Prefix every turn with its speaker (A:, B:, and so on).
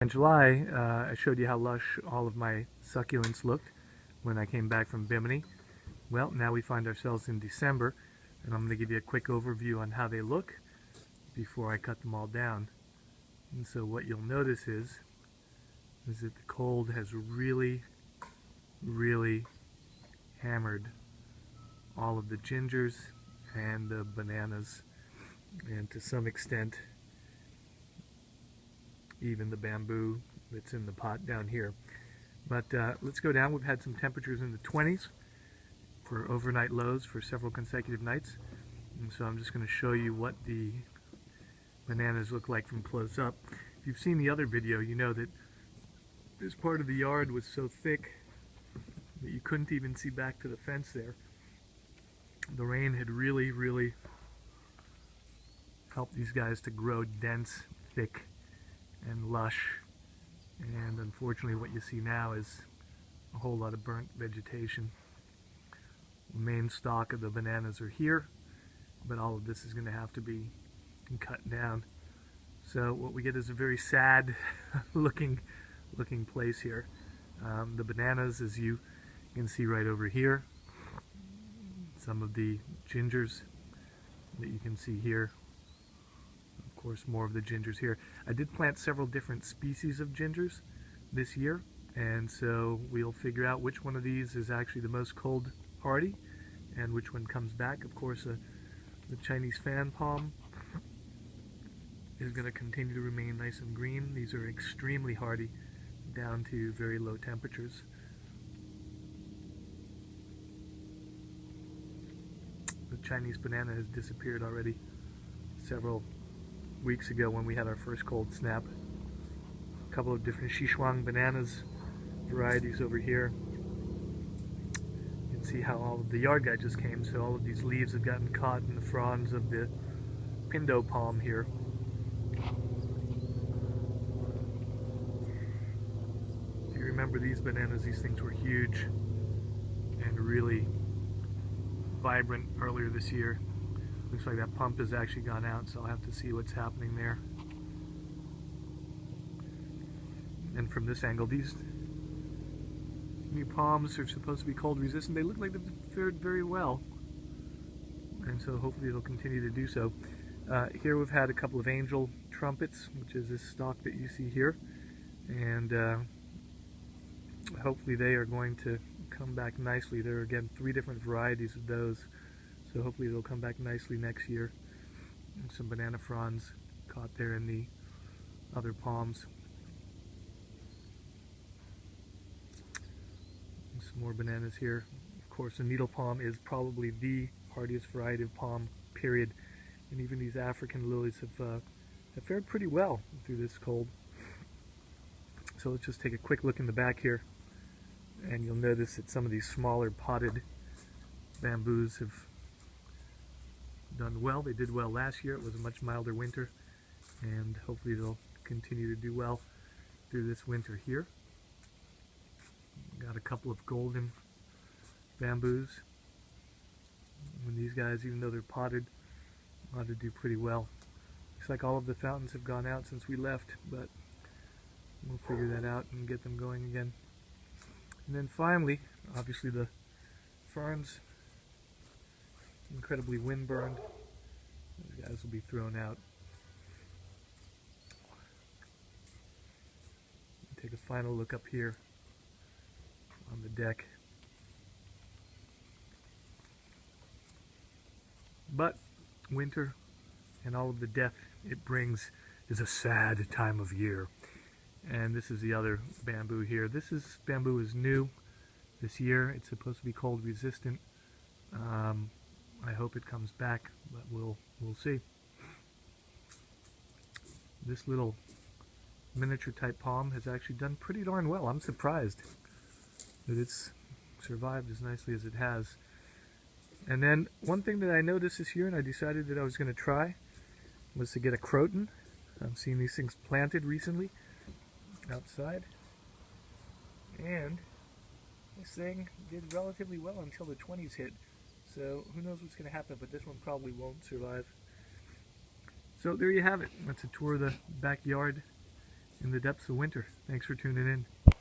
A: In July, I showed you how lush all of my succulents looked when I came back from Bimini. Well, now we find ourselves in December, and I'm going to give you a quick overview on how they look before I cut them all down. And so what you'll notice is that the cold has really hammered all of the gingers and the bananas, and to some extent even the bamboo that's in the pot down here. But let's go down. We've had some temperatures in the 20s for overnight lows for several consecutive nights, and so I'm just going to show you what the bananas look like from close up. If you've seen the other video, you know that this part of the yard was so thick that you couldn't even see back to the fence there. The rain had really helped these guys to grow dense, thick, and lush, and unfortunately what you see now is a whole lot of burnt vegetation. The main stalk of the bananas are here, but all of this is going to have to be cut down. So what we get is a very sad looking place here. The bananas, as you can see right over here, some of the gingers that you can see here, of course more of the gingers here. I did plant several different species of gingers this year, and so we'll figure out which one of these is actually the most cold hardy and which one comes back. Of course the Chinese fan palm is going to continue to remain nice and green. These are extremely hardy down to very low temperatures. The Chinese banana has disappeared already several weeks ago when we had our first cold snap. A couple of different Sichuan bananas varieties over here. You can see how all of the yard guy just came, so all of these leaves have gotten caught in the fronds of the pindo palm here. If you remember these bananas, these things were huge and really vibrant earlier this year. Looks like that pump has actually gone out, so I'll have to see what's happening there. And from this angle, these new palms are supposed to be cold resistant. They look like they've fared very well, and so hopefully it'll continue to do so. Here we've had a couple of angel trumpets, which is this stalk that you see here, and hopefully they are going to come back nicely. There are again 3 different varieties of those, so hopefully they'll come back nicely next year. And some banana fronds caught there in the other palms. And some more bananas here. Of course, the needle palm is probably the hardiest variety of palm, period. And even these African lilies have fared pretty well through this cold. So let's just take a quick look in the back here, and you'll notice that some of these smaller potted bamboos have done well. They did well last year. It was a much milder winter, and hopefully they'll continue to do well through this winter here. Got a couple of golden bamboos, and these guys, even though they're potted, ought to do pretty well. Looks like all of the fountains have gone out since we left, but we'll figure that out and get them going again. And then finally, obviously the ferns, incredibly wind-burned. Those guys will be thrown out. Take a final look up here on the deck. But winter and all of the death it brings is a sad time of year. And this is the other bamboo here. Bamboo is new this year. It's supposed to be cold resistant. I hope it comes back, but we'll see. This little miniature type palm has actually done pretty darn well. I'm surprised that it's survived as nicely as it has. And then one thing that I noticed this year, and I decided that I was going to try, was to get a croton. I've seen these things planted recently outside, and this thing did relatively well until the 20s hit. So who knows what's going to happen, but this one probably won't survive. So there you have it. That's a tour of the backyard in the depths of winter. Thanks for tuning in.